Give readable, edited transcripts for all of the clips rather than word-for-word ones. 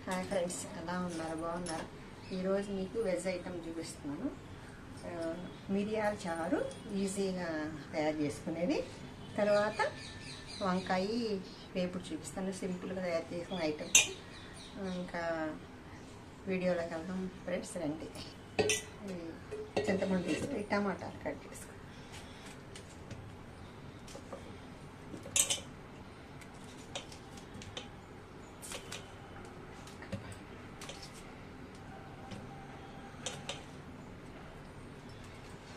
Hi friends, ఎలా ఉన్నారు? బాగున్నారు? ఈరోజు మీకు వెజ్ ఐటమ్ చూపిస్తున్నాను. మిరియాల చారు ఈజీగా తయారు చేసుకునేది. తర్వాత వంకాయ వేపుడు చూపిస్తాను, సింపుల్గా తయారు చేసుకునే ఐటమ్స్. ఇంకా వీడియోలోకి వెళ్దాం ఫ్రెండ్స్, రండి. చింతపండు తీసుకుని టమాటాలు కట్ చేసుకుని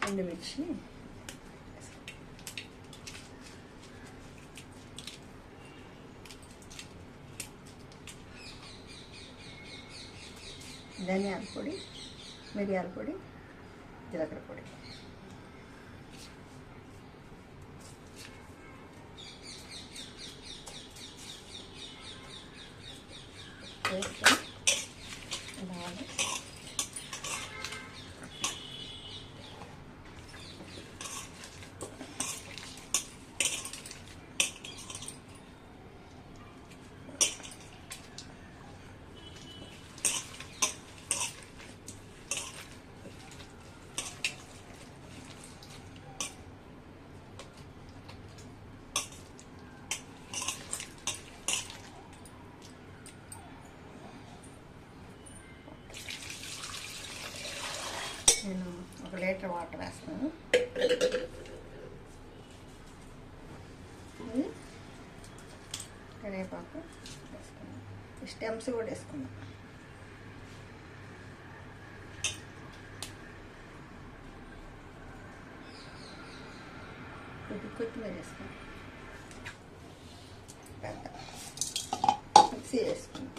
ఎండుమిర్చి, ధనియాల పొడి, మిరియాల పొడి, జీలకర్ర పొడి వేసుకొని బాగా నేను 1 లీటర్ వాటర్ వేస్తాను. కరివేపాకు వేసుకున్నాను, స్టెమ్స్ కూడా వేసుకున్నాను. కొత్తిమీర వేసుకున్నాను, మిక్సీ వేసుకొని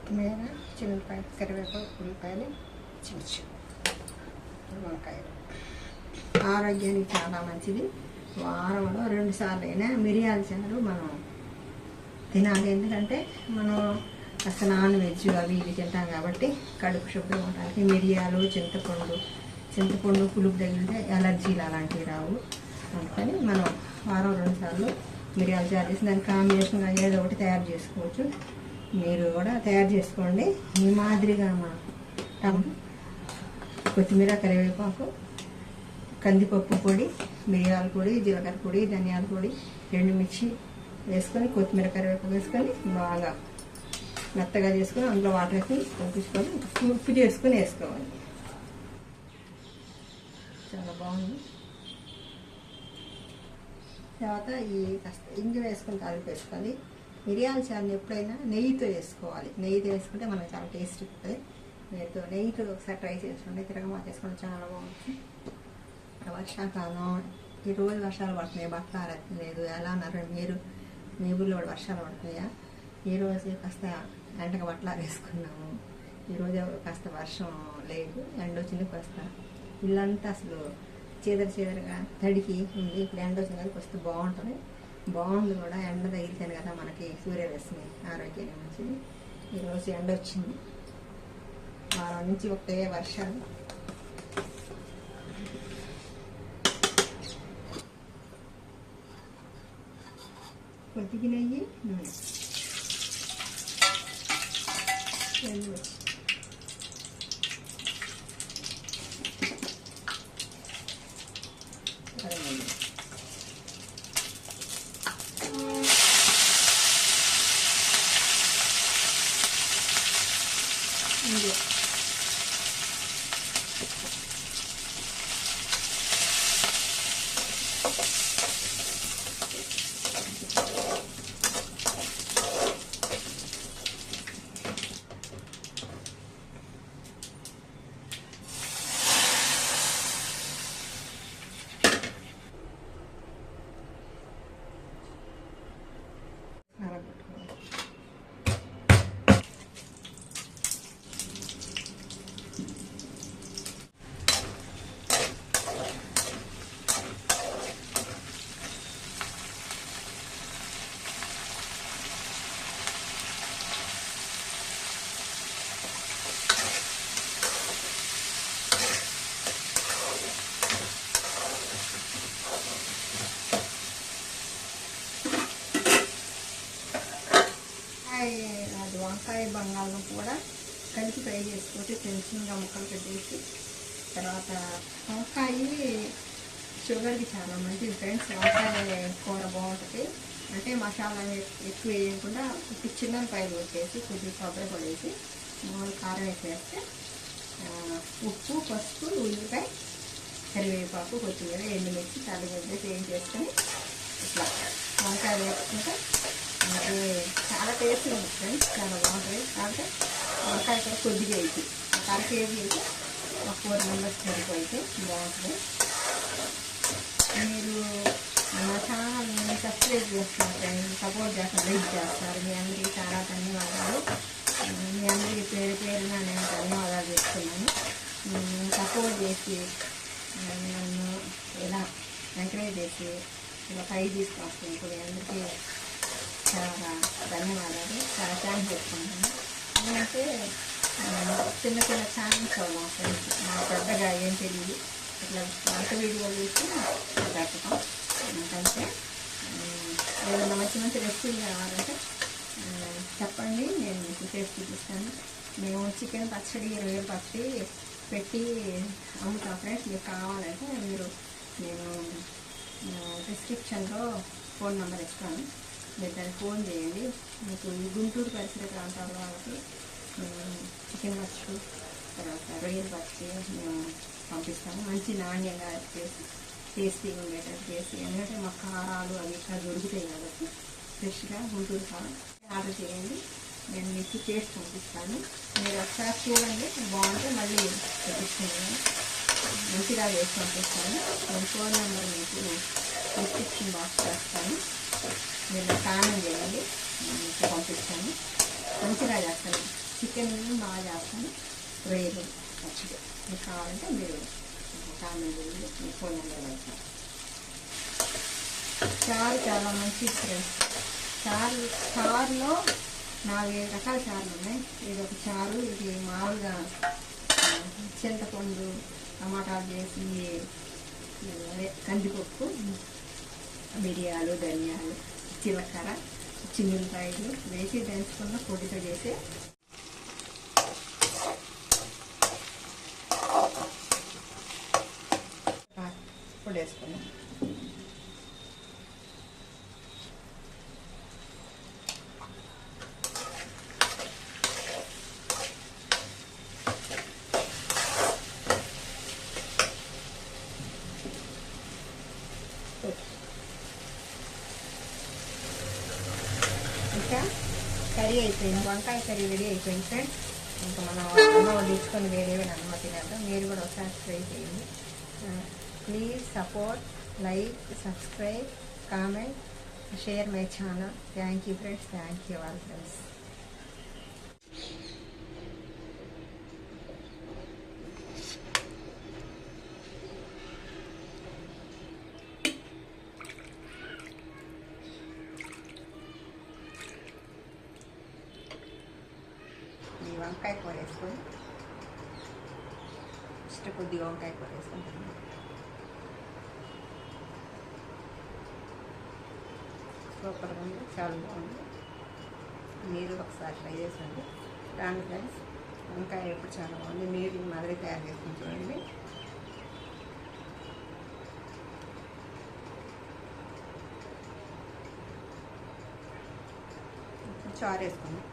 కొత్తిమీర, చిన్నపాయలు, కరివేపాకు, ఉల్లిపాయలు, చిన్న వంకాయలు. ఆరోగ్యానికి చాలా మంచిది. వారంలో 2 సార్లు అయినా మిరియాల చారు మనం తినాలి. ఎందుకంటే మనం అసలు నాన్ వెజ్ అవి ఇవి తింటాం కాబట్టి కడుపు శుభ్రం ఉండడానికి మిరియాలు, చింతపండు పులుపు తగిలితే ఎలర్జీలు అలాంటివి రావు. అందుకని మనం వారం 2 సార్లు మిరియాల చారు చేసి దానికి కాంబినేషన్గా ఏదో ఒకటి తయారు చేసుకోవచ్చు. మీరు కూడా తయారు చేసుకోండి. ఈ మాదిరిగా కొత్తిమీర, కరివేపాకు, కందిపప్పు పొడి, మిరియాల పొడి, జీలకర్ర పొడి, ధనియాల పొడి, ఎండుమిర్చి వేసుకొని కొత్తిమీర, కరివేపాకు వేసుకొని బాగా మెత్తగా చేసుకొని అందులో వాటర్ వేసుకొని పంపించుకొని ఉప్పు చేసుకొని వేసుకోవాలి. చాలా బాగుంది. తర్వాత ఈ కాస్త ఇంగు వేసుకొని తాలింపు వేసుకోవాలి. మిరియాల చారుని ఎప్పుడైనా నెయ్యితో వేసుకోవాలి. నెయ్యితో వేసుకుంటే మనకు చాలా టేస్ట్ ఉంటుంది. నెయ్యితో ఒకసారి ట్రై చేసుకోండి. తిరగమాత వేసుకుంటే చాలా బాగుంటుంది. వర్షాకాలం, ఈరోజు వర్షాలు పడుతున్నాయి, బట్టలు ఆరట్లేదు. ఎలా అన్నారు మీరు? మీ ఊళ్ళో వర్షాలు పడుతున్నాయా? ఈరోజు కాస్త ఎండగా బట్టలు ఆరేసుకున్నాము. ఈరోజు కాస్త వర్షం లేదు, ఎండ వచ్చింది. కాస్త ఇల్లంతా అసలు చీదరగా తడికి ఉంది. ఇప్పుడు ఎండ వచ్చిన కదా వస్తే బాగుంటుంది. బాగుంది కూడా, ఎండ తగిలితేనే కదా మనకి సూర్యరశ్మి ఆరోగ్యానికి మంచిది. ఈరోజు ఎండ వచ్చింది. వారం నుంచి ఒకటే వర్షాలు. కొద్దిగా నెయ్యి, నూనె, ఎండుమిర్చి, ఇంగువ, అది వంకాయ బంగాళదుంప కూడా కలిపి ఫ్రై చేసుకోవచ్చు. చిన్న చిన్నగా ముక్కలు పెట్టేసి తర్వాత వంకాయ షుగర్కి చాలా మంచిది ఫ్రెండ్స్. వంకాయ కూర బాగుంటుంది. అంటే మసాలా ఎక్కువ వేయకుండా చిన్నపాయలు వచ్చేసి కొద్దిగా కొబ్బరి పడేసి మామూలు కారం వేసేస్తే ఉప్పు, పసుపు, ఉల్లిపాయ, కరివేపాకు, కొత్తిమీర, ఎండుమిర్చి, తల్లిగడ్డ ఏం చేసుకొని ఇట్లా వంకాయ వేసుకుంటే మనకి చాలా టేస్ట్గా ఉంటుంది ఫ్రెండ్స్. చాలా బాగుంటుంది. కాబట్టి వంకాయ కూడా కొద్దిగా అయితే ఒక అర కేజీ అయితే ఒక 4 మెంబర్స్ సరిపోతే బాగుంటుంది. మీరు మా ఛానల్ని సబ్స్క్రైబ్ చేస్తున్నారు ఫ్రెండ్స్, సపోర్ట్ చేస్తారు, లైక్ చేస్తారు. మీ అందరికీ చాలా ధన్యవాదాలు. మీ అందరికీ పేరు పేరున నేను ధన్యవాదాలు చెప్తున్నాను. సపోర్ట్ చేసి నన్ను ఇలా ఎంకరేజ్ చేసి ఇలా పై తీసుకొస్తుంది. మీ అందరికీ చాలా ధన్యవాదాలు, చాలా థ్యాంక్స్ చెప్పుకుంటాను. ఎందుకంటే చిన్న చిన్న ఛానల్స్ మా ఫ్రెండ్స్ మా పెద్దగా ఏం తెలియదు. ఇట్లా వంట వీడియోలు చూసి పెడతాం. ఎందుకంటే ఏదైనా మంచి మంచి రెసిపీలు కావాలంటే చెప్పండి, నేను మీకు చేసి చూపిస్తాను. మేము చికెన్ పచ్చడి, రొయ్యల పచ్చడి పెట్టి అమ్ముతాం ఫ్రెండ్స్. మీకు కావాలంటే నేను డిస్క్రిప్షన్లో ఫోన్ నెంబర్ ఇస్తాను. మీరు దానికి ఫోన్ చేయండి. మీకు ఈ గుంటూరు పరిసర ప్రాంతాల వాళ్ళకి చికెన్ పచ్చడి, తర్వాత రొయ్యల పచ్చడి మేము పంపిస్తాము. మంచి నాణ్యంగా చేసి టేస్టీగా ఉండేటట్టు చేసి, ఎందుకంటే మా కారాలు అవి ఇక్కడ దొరుకుతాయి కాబట్టి ఫ్రెష్గా గుంటూరు కారం ఆర్డర్ చేయండి. నేను మీకు టేస్ట్ పంపిస్తాను. మీరు ఒకసారి చూడండి, బాగుంటే మళ్ళీ తెప్పించుకుంటాను. మంచిగా వేసి పంపిస్తాను. నేను ఫోన్ నెంబర్ మీకు డిస్క్రిప్షన్ బాక్స్ చేస్తాను. మీరు కామెంట్ చేయండి, మీకు పంపిస్తాను. మంచిగా చేస్తాను. చికెన్ బాగా చేస్తాను. రొయ్యలు పచ్చడి మీకు కావాలంటే మీరు కామెంట్ చేయండి. మీ ఫోన్ నెంబర్ పెడతాను. చారు చాలా మంచిది ఫ్రెండ్స్. చారులో 4 రకాల చారులు ఉన్నాయి. ఇది ఒక చారు. ఇది మామూలుగా చింతపండు, టమాటాలు చేసి కందిపప్పు, మిరియాలు, ధనియాలు, జీలకర్ర, చిన్నులపాయలు వేసి దంచుకున్న పొడితో చేసి పొడి వేసుకున్నాం. ఇంకా కర్రీ అయిపోయింది. వంకాయ కర్రీ రెడీ అయిపోయింది ఫ్రెండ్స్. ఇంకా మనం అన్నం వడ్డించుకొని వేరేవి అన్నం తినేద్దాం. మీరు కూడా ఒకసారి ట్రై చేయండి. Please support, like, subscribe, comment, share my channel. Thank you friends. Thank you all friends. వంకాయ కూర వేసుకొని కొద్దిగా వంకాయ కూర వేసుకుంటాను. సూపర్గా ఉంది, చాలా బాగుంది. మీరు ఒకసారి ట్రై చేసండి. రాండి ఫ్రెండ్స్, వంకాయ ఎప్పుడు చాలా బాగుంది. మీరు మాదిరి తయారు చేసుకుని చూడండి. చారు వేసుకుందాం.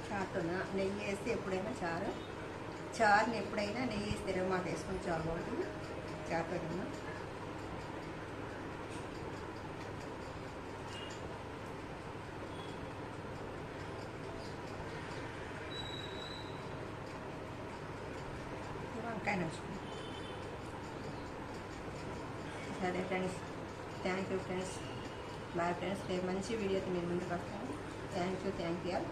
చారుతో నెయ్యి వేస్తే ఎప్పుడైనా చారుని ఎప్పుడైనా నెయ్యి వేసి తిరగమాత వేసుకొని చాలా బాగుంటుంది. చారుతో తిన్నా వంకాయ నచ్చుకుంది. సరే friends, thank you friends. Bye friends. రేపు మంచి వీడియోతో మీరు ముందుకు వస్తాను. Thank you all.